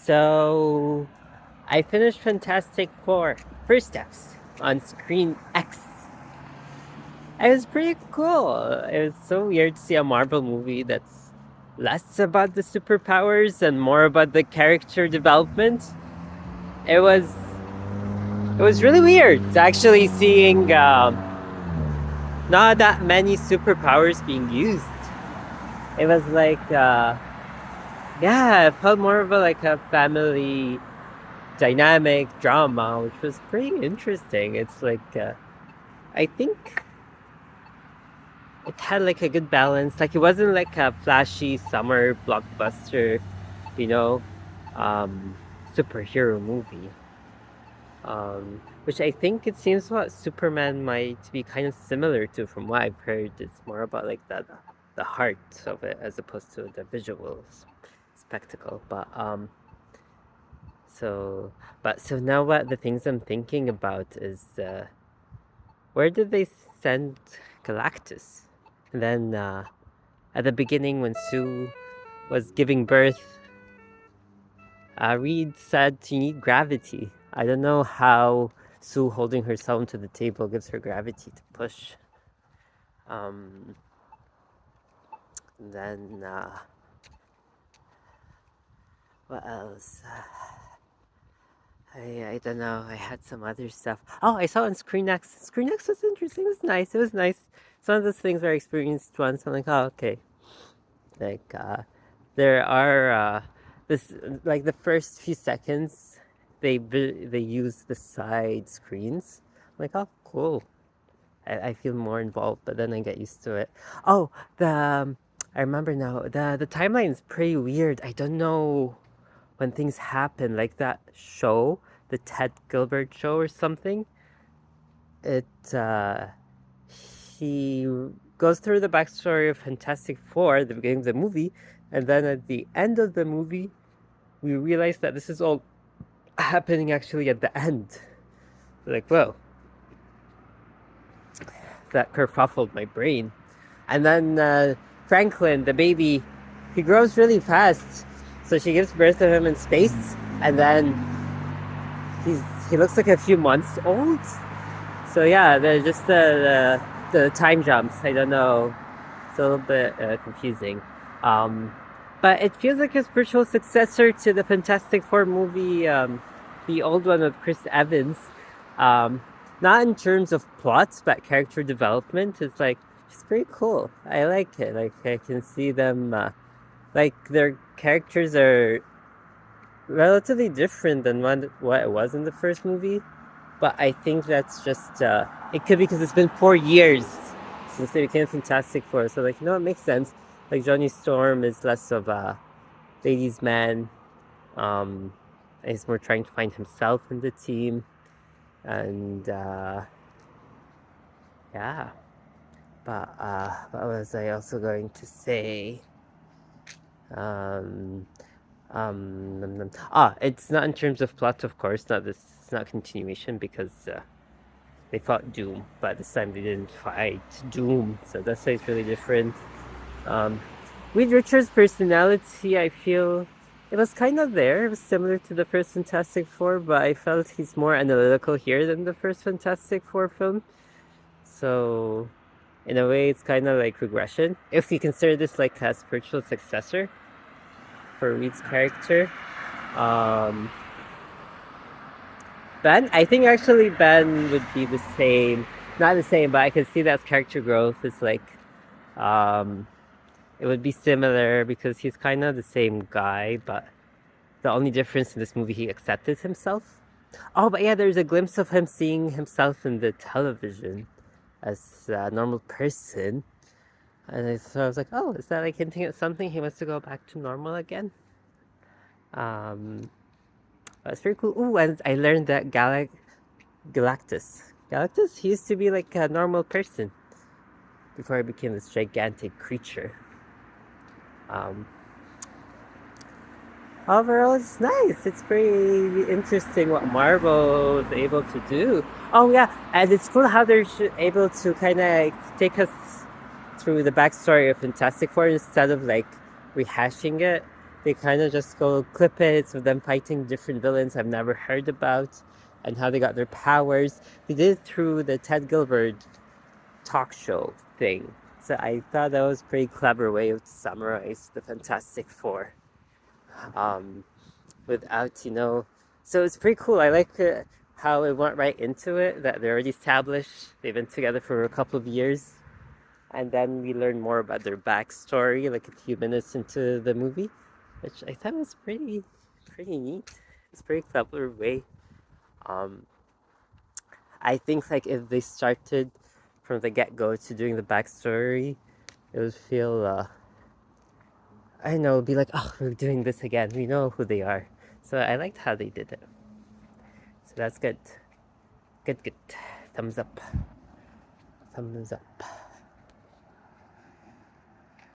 So I finished Fantastic Four First Steps on Screen X. It was pretty cool. It was so weird to see a Marvel movie that's less about the superpowers and more about the character development. It was it was really weird actually seeing not that many superpowers being used. It was like yeah, it felt more of a family dynamic drama, which was pretty interesting. It's like I think it had like a good balance. Like it wasn't like a flashy summer blockbuster, you know, um, superhero movie. Which I think it seems what Superman might be kind of similar to, from what I've heard. It's more about like the heart of it as opposed to the visual spectacle. So so now what the things I'm thinking about is where did they send Galactus? And then at the beginning when Sue was giving birth, Reed said you need gravity. I don't know how Sue holding herself to the table gives her gravity to push. Um, then what else? I don't know. I had some other stuff. Oh, I saw on Screen X. Screen X was interesting. It was nice. It was nice. It's one of those things where I experienced once. I'm like, oh, okay. Like, there are this like the first few seconds, they use the side screens. I'm like, oh, cool. I feel more involved, but then I get used to it. Oh, I remember now. The timeline is pretty weird. I don't know when things happen, like that show, the Ted Gilbert show or something. It he goes through the backstory of Fantastic Four at the beginning of the movie, and then at the end of the movie, we realize that this is all happening actually at the end. Like, whoa, that kerfuffled my brain. And then Franklin, the baby, he grows really fast. So she gives birth to him in space, and then he looks like a few months old. So yeah, they're just the time jumps. I don't know. It's a little bit confusing. Um, but it feels like a spiritual successor to the Fantastic Four movie, the old one with Chris Evans. Um, Not in terms of plots, but character development. It's pretty cool. I like it. Like I can see them. Like their characters are relatively different than what it was in the first movie. But I think that's just it could be because it's been 4 years since they became Fantastic Four. So like, it makes sense. Like Johnny Storm is less of a ladies' man. Um, he's more trying to find himself in the team, and yeah. But what was I also going to say? Um, it's not in terms of plot, of course. It's not continuation because they fought Doom, but this time they didn't fight Doom, so that's why it's really different. Reed Richards' personality, I feel it was kind of there. It was similar to the first Fantastic Four, but I felt he's more analytical here than the first Fantastic Four film. So, in a way, it's kind of like regression. If you consider this like a spiritual successor for Reed's character. Um, Ben, I think actually Ben would be the same. Not the same, but I can see that character growth is like, um, it would be similar because he's kind of the same guy, but the only difference in this movie, he accepted himself. Oh, but yeah, there's a glimpse of him seeing himself in the television as a normal person. So I was like, oh, is that like hinting at something? He wants to go back to normal again? That's very cool. Ooh, and I learned that Galactus, he used to be like a normal person before he became this gigantic creature. Overall, it's nice. It's pretty interesting what Marvel is able to do. Oh yeah, and it's cool how they're able to kind of take us through the backstory of Fantastic Four instead of like rehashing it. they kind of just go clip it of them fighting different villains I've never heard about and how they got their powers. They did it through the Ted Gilbert talk show thing. So I thought that was a pretty clever way to summarize the Fantastic Four. Um, Without, so it's pretty cool. I like how it went right into it, that they're already established. They've been together for a couple of years. And then we learn more about their backstory, like a few minutes into the movie, which I thought was pretty neat. It's a pretty clever way. Um, I think like if they started from the get go to doing the backstory, it would feel I don't know, it'd be like, oh, we're doing this again. We know who they are. So I liked how they did it. So that's good. Good. Thumbs up. Thumbs up.